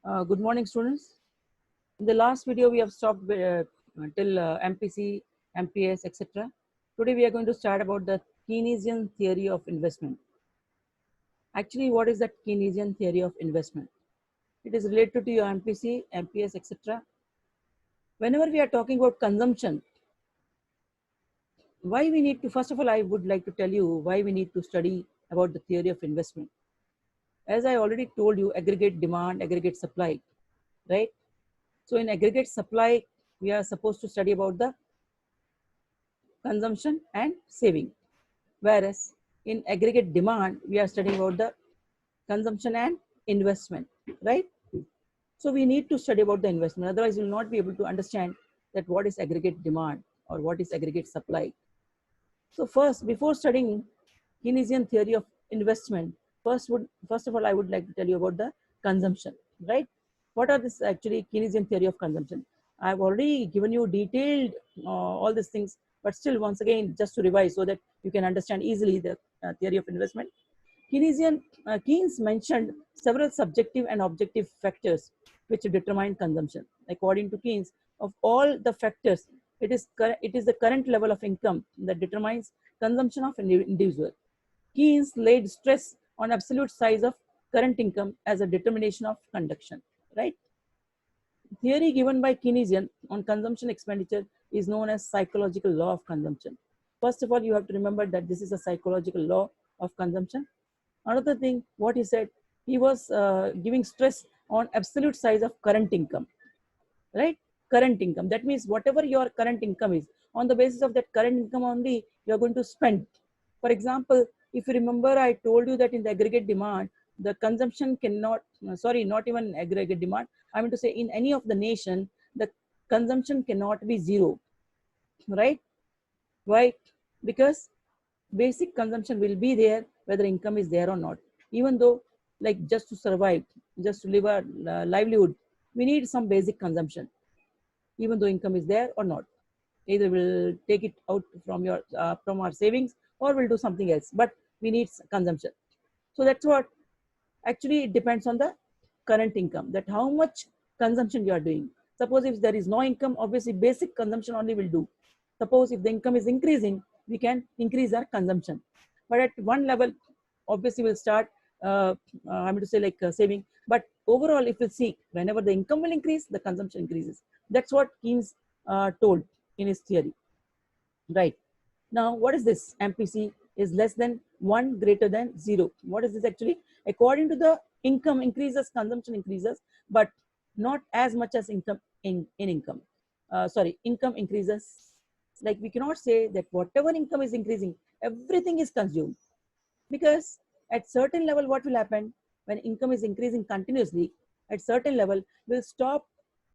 Good morning, students. In the last video, we have stopped till MPC, MPS, etc. Today, we are going to start about the Keynesian theory of investment. Actually, what is that Keynesian theory of investment? It is related to your MPC, MPS, etc. Whenever we are talking about consumption, why we need to, first of all, I would like to tell you why we need to study about the theory of investment. As I already told you, aggregate demand, aggregate supply, right? So in aggregate supply, we are supposed to study about the consumption and saving. Whereas in aggregate demand, we are studying about the consumption and investment, right? So we need to study about the investment. Otherwise, you will not be able to understand that what is aggregate demand or what is aggregate supply. So first, before studying Keynesian theory of investment, first of all, I would like to tell you about the consumption, right? What are this actually Keynesian theory of consumption? I've already given you detailed all these things, but still, once again, just to revise so that you can understand easily the theory of investment. Keynes mentioned several subjective and objective factors which determine consumption. According to Keynes, of all the factors, it is the current level of income that determines consumption of an individual. Keynes laid stress on absolute size of current income as a determination of conduction. Right? Theory given by Keynesian on consumption expenditure is known as psychological law of consumption. First of all, you have to remember that this is a psychological law of consumption. Another thing, what he said, he was giving stress on absolute size of current income, right? Current income. That means whatever your current income is, on the basis of that current income only, you are going to spend. For example, if you remember, I told you that in the aggregate demand, the consumption cannot, sorry, not even aggregate demand. I mean to say in any of the nation, the consumption cannot be zero, right? Why? Because basic consumption will be there whether income is there or not. Even though, like, just to survive, just to live a livelihood, we need some basic consumption, even though income is there or not. Either we'll take it out from our savings or we'll do something else, but we need consumption. So that's what actually it depends on the current income, that how much consumption you are doing. Suppose if there is no income, obviously basic consumption only will do. Suppose if the income is increasing, we can increase our consumption. But at one level, obviously we'll start, I'm going to say like saving. But overall, if you see, whenever the income will increase, the consumption increases. That's what Keynes told in his theory. Right. Now, what is this? MPC is less than 1 greater than 0. What is this actually? According to the income increases, consumption increases, but not as much as income in income. Income increases. Like we cannot say that whatever income is increasing, everything is consumed. Because at certain level, what will happen when income is increasing continuously? At certain level, we'll stop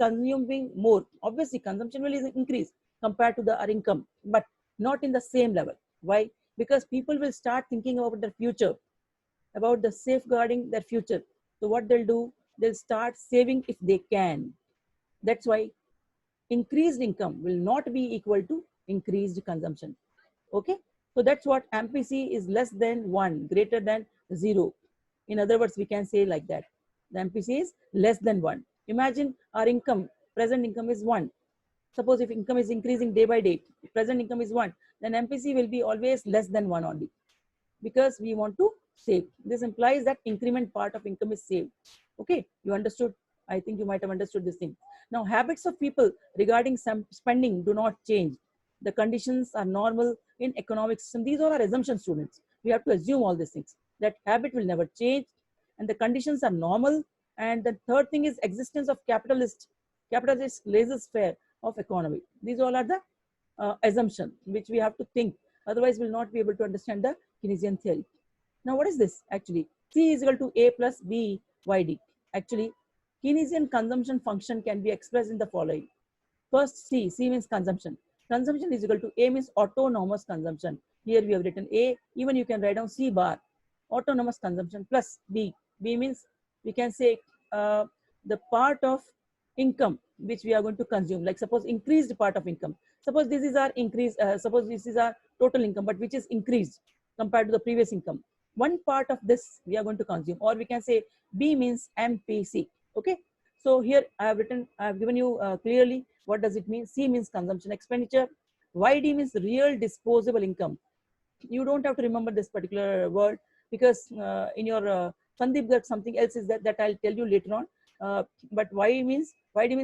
consuming more. Obviously, consumption will increase compared to our income, but not in the same level. Why? Because people will start thinking about their future, about the safeguarding their future. So what they'll do, they'll start saving if they can. That's why increased income will not be equal to increased consumption. Okay, so that's what MPC is less than 1 greater than 0. In other words, we can say like that, the MPC is less than 1. Imagine our income, present income is 1. Suppose if income is increasing day by day, present income is 1, then MPC will be always less than 1 only, because we want to save. This implies that increment part of income is saved. Okay, you understood? I think you might have understood this thing. Now, habits of people regarding some spending do not change. The conditions are normal in economic system. These are our assumptions, students. We have to assume all these things, that habit will never change and the conditions are normal. And the third thing is existence of capitalist laissez-faire of economy. These all are the assumption which we have to think. Otherwise, we'll not be able to understand the Keynesian theory. Now, what is this actually? C is equal to A plus B YD. Actually, Keynesian consumption function can be expressed in the following. First, C means consumption. Consumption is equal to A means autonomous consumption. Here we have written A. Even you can write down C bar. Autonomous consumption plus B. B means we can say the part of income which we are going to consume. Like suppose increased part of income. Suppose this is our increase. Suppose this is our total income, but which is increased compared to the previous income. One part of this we are going to consume, or we can say B means MPC. Okay. So here I have given you clearly what does it mean. C means consumption expenditure. YD means real disposable income. You don't have to remember this particular word because in your Sandeep, that something else is that I'll tell you later on. But YD means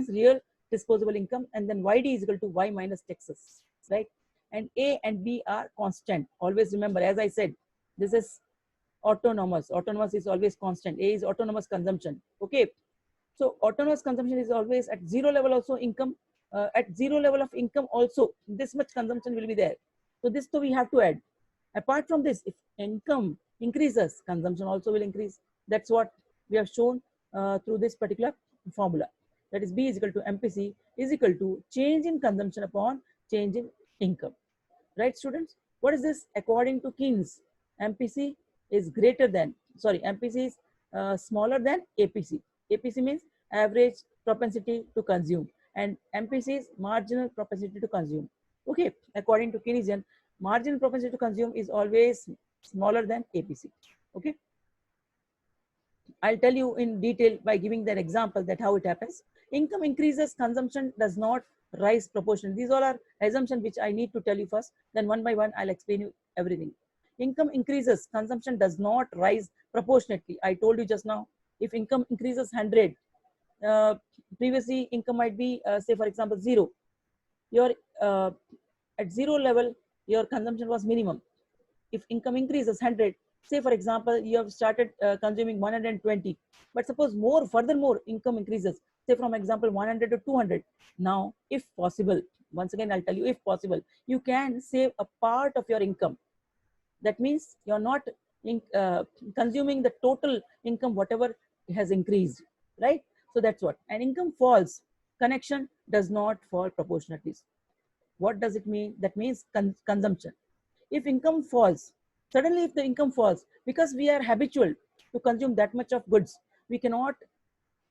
real disposable income, and then YD is equal to Y minus taxes, right? And A and B are constant. Always remember, as I said, this is autonomous. Autonomous is always constant. A is autonomous consumption. Okay. So autonomous consumption is always at zero level also income. At zero level of income also, this much consumption will be there. So this we have to add. Apart from this, if income increases, consumption also will increase. That's what we have shown through this particular formula. That is B is equal to MPC is equal to change in consumption upon change in income. Right, students? What is this? According to Keynes, MPC is greater than, MPC is smaller than APC. APC means average propensity to consume, and MPC is marginal propensity to consume. Okay, according to Keynesian, marginal propensity to consume is always smaller than APC. Okay, I'll tell you in detail by giving that example that how it happens. Income increases, consumption does not rise proportionally. These all are assumptions which I need to tell you first. Then one by one, I'll explain you everything. Income increases, consumption does not rise proportionately. I told you just now, if income increases 100, previously income might be, say for example, 0. Your at 0 level, your consumption was minimum. If income increases 100, say for example you have started consuming 120, but suppose furthermore income increases, say from example 100 to 200. Now if possible, once again I'll tell you, if possible, you can save a part of your income. That means you're not consuming the total income whatever has increased, right? So that's what. And income falls, connection does not fall proportionately. What does it mean? That means consumption. If income falls, suddenly if the income falls, because we are habitual to consume that much of goods, we cannot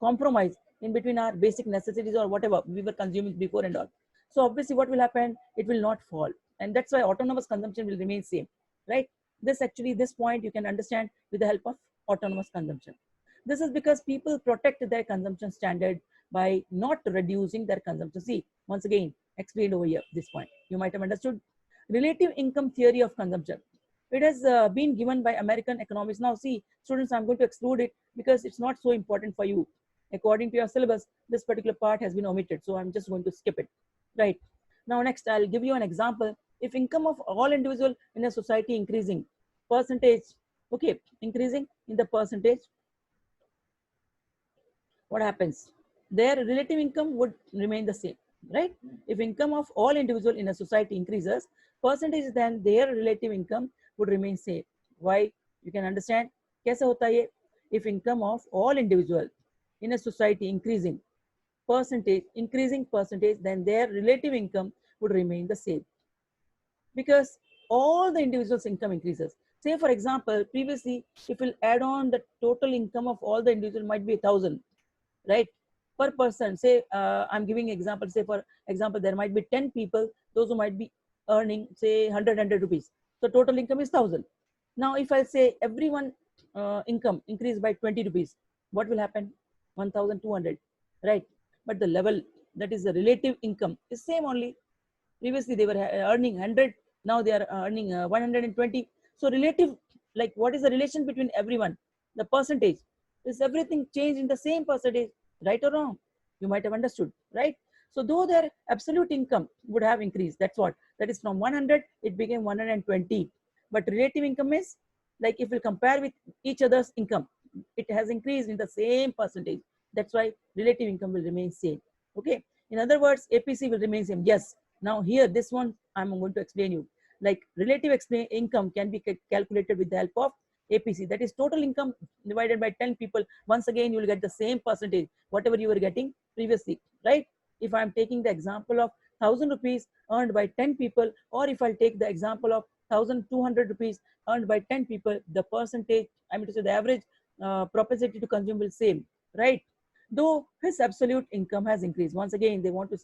compromise in between our basic necessities or whatever we were consuming before and all. So obviously what will happen? It will not fall. And that's why autonomous consumption will remain same, right? This point you can understand with the help of autonomous consumption. This is because people protect their consumption standard by not reducing their consumption. See, once again, explained over here, this point. You might have understood. Relative income theory of consumption. It has been given by American economists. Now see, students, I'm going to exclude it because it's not so important for you. According to your syllabus, this particular part has been omitted. So I'm just going to skip it, right? Now next, I'll give you an example. If income of all individual in a society increasing, percentage, okay, increasing in the percentage, what happens? Their relative income would remain the same, right? If income of all individual in a society increases, percentage, then their relative income would remain same. Why? You can understand. कैसे होता है? If income of all individual in a society increasing percentage, then their relative income would remain the same, because all the individuals' income increases. Say for example, previously, if we'll add on the total income of all the individual might be 1,000, right? Per person, say I'm giving example, say for example, there might be 10 people, those who might be earning say 100 rupees. So total income is 1,000. Now if I say everyone income increase by 20 rupees, what will happen? 1,200, right? But the level, that is the relative income, is same only. Previously they were earning 100, now they are earning 120. So relative, like what is the relation between everyone? The percentage. Is everything changed in the same percentage, right or wrong? You might have understood, right? So though their absolute income would have increased, that's what, that is from 100 it became 120, but relative income is, like if we compare with each other's income, it has increased in the same percentage. That's why relative income will remain same. Okay, in other words, APC will remain same. Yes, now here this one I'm going to explain you. Like relative income can be calculated with the help of APC, that is total income divided by 10 people. Once again you will get the same percentage whatever you were getting previously, right? If I'm taking the example of 1,000 rupees earned by 10 people, or if I'll take the example of 1,200 rupees earned by 10 people, the percentage, I mean to say the average propensity to consume will same, right? Though his absolute income has increased. Once again they want to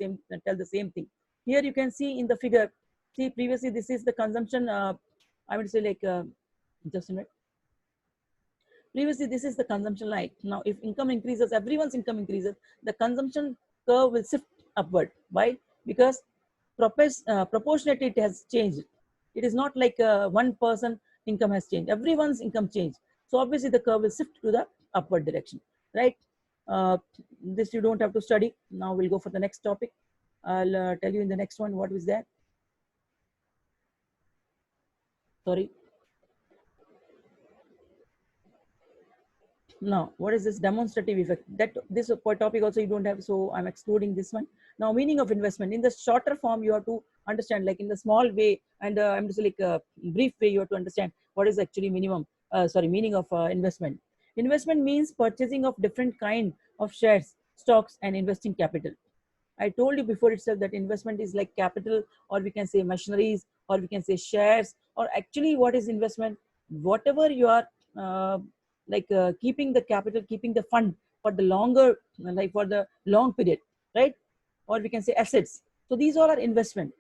tell the same thing. Here you can see in the figure, see previously this is the consumption, I would say like just a minute. Previously, this is the consumption line. Now, if income increases, everyone's income increases, the consumption curve will shift upward. Why? Because proportionately it has changed. It is not like one person income has changed. Everyone's income changed. So obviously the curve will shift to the upward direction, right? This you don't have to study. Now we'll go for the next topic. I'll tell you in the next one what is that. Sorry. Now, what is this demonstrative effect? That this topic also you don't have, so I'm excluding this one. Now, meaning of investment in the shorter form, you have to understand, like in the small way, and I'm just like a brief way, you have to understand what is actually meaning of investment. Investment means purchasing of different kind of shares, stocks, and investing capital. I told you before itself that investment is like capital, or we can say machineries, or we can say shares, or actually what is investment? Whatever you are keeping the capital, keeping the fund for the longer, like for the long period, right? Or we can say assets. So these all are investment.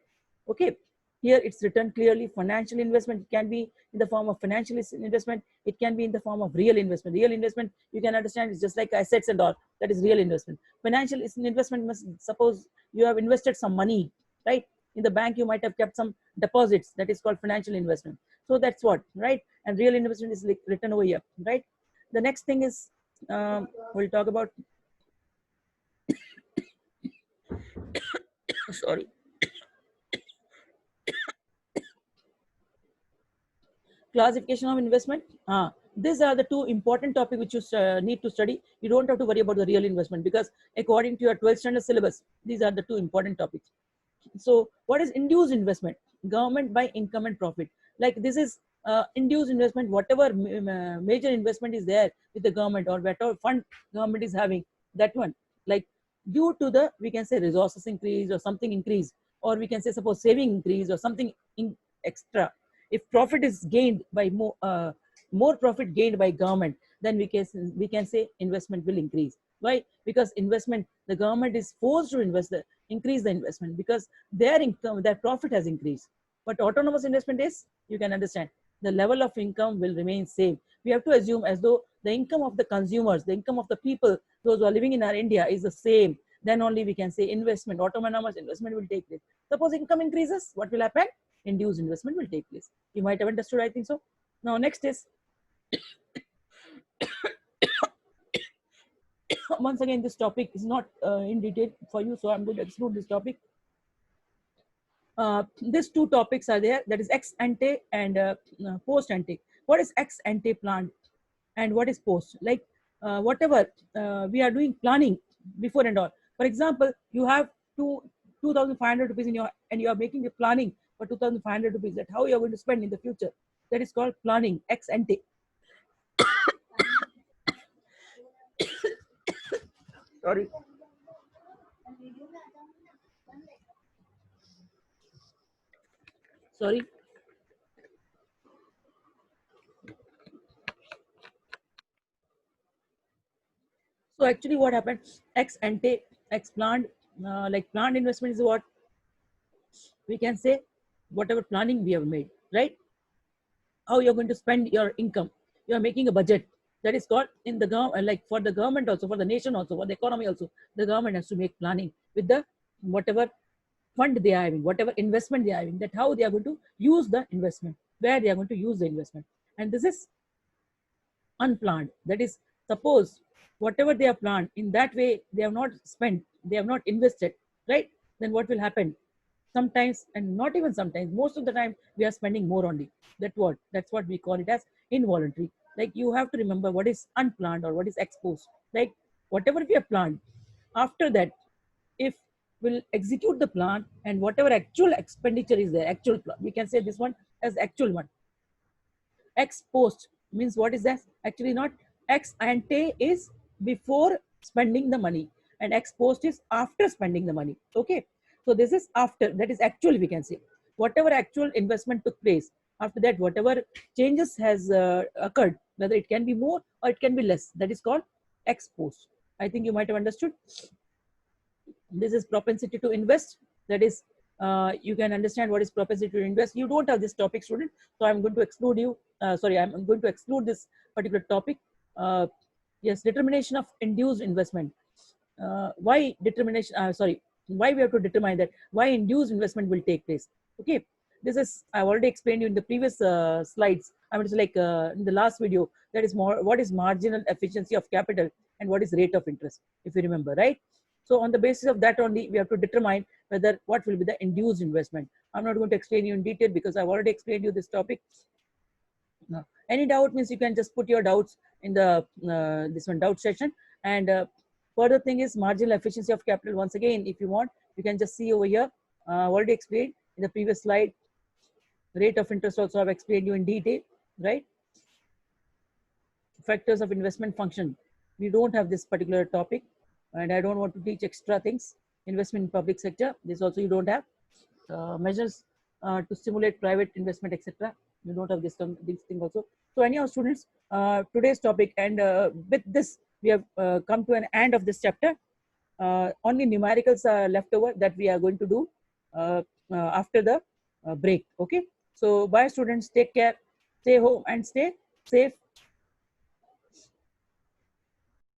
Okay. Here it's written clearly, financial investment can be in the form of financial investment. It can be in the form of real investment. Real investment, you can understand, is just like assets and all. That is real investment. Financial investment must, suppose you have invested some money, right? In the bank, you might have kept some deposits. That is called financial investment. So that's what, right? And real investment is like written over here, right? The next thing is, we'll talk about, sorry, classification of investment. These are the two important topics which you need to study. You don't have to worry about the real investment, because according to your 12th standard syllabus, these are the two important topics. So what is induced investment? Government by income and profit. Like this is induced investment, whatever major investment is there with the government, or whatever fund government is having, that one, like due to the, we can say, resources increase or something increase, or we can say suppose saving increase or something in extra. If profit is gained by more profit gained by government, then we can say investment will increase. Why? Because investment, the government is forced to increase the investment, because their income, their profit has increased. But autonomous investment is, you can understand, the level of income will remain same. We have to assume as though the income of the consumers, the income of the people, those who are living in our India, is the same. Then only we can say investment, autonomous investment will take place. Suppose income increases, what will happen? Induced investment will take place. You might have understood, I think so. Now next is, once again, this topic is not in detail for you, so I'm going to exclude this topic. These two topics are there, that is ex ante and post ante. What is ex ante plan and what is post? Like whatever we are doing planning before and all. For example, you have 2,500 rupees in your, and you are making the planning for 2,500 rupees, that how you are going to spend in the future. That is called planning, ex ante. Sorry. Sorry. So actually what happened, ex ante, ex planned, like planned investment is what we can say, whatever planning we have made, right? How you're going to spend your income. You're making a budget. That is called in the government, like for the government also, for the nation also, for the economy also, the government has to make planning with the whatever fund they are having, whatever investment they are having, that how they are going to use the investment, where they are going to use the investment. And this is unplanned. That is, suppose whatever they have planned, in that way they have not spent, they have not invested, right? Then what will happen? Sometimes, and not even sometimes, most of the time we are spending more only. That's what we call it as involuntary. Like you have to remember what is unplanned or what is exposed. Like whatever we have planned, after that, if we'll execute the plan, and whatever actual expenditure is there, actual plan, we can say this one as actual one. Ex post means what is that? Actually not. Ex ante is before spending the money, and ex post is after spending the money. Okay. So this is after, that is actual, we can say. Whatever actual investment took place, after that, whatever changes has occurred, whether it can be more or it can be less, that is called ex post. I think you might have understood. This is propensity to invest. That is, you can understand what is propensity to invest. You don't have this topic, student, so I'm going to exclude you. Sorry, I'm going to exclude this particular topic. yes, determination of induced investment. Why determination? Sorry, why we have to determine that? Why induced investment will take place? Okay, this is I've already explained you in the previous slides. I mean, it's like in the last video. That is more. What is marginal efficiency of capital and what is rate of interest? If you remember, right? So on the basis of that only, we have to determine whether what will be the induced investment. I'm not going to explain you in detail because I've already explained you this topic. No. Any doubt means you can just put your doubts in the this one doubt session. And further thing is marginal efficiency of capital. Once again, if you want, you can just see over here. Already explained in the previous slide. Rate of interest also I've explained you in detail, right? Factors of investment function. We don't have this particular topic, and I don't want to teach extra things. Investment in public sector. This also you don't have. Measures to stimulate private investment, etc. You don't have this thing also. So anyhow, students, today's topic, and with this, we have come to an end of this chapter. Only numericals are left over that we are going to do after the break. Okay. So bye, students. Take care. Stay home and stay safe.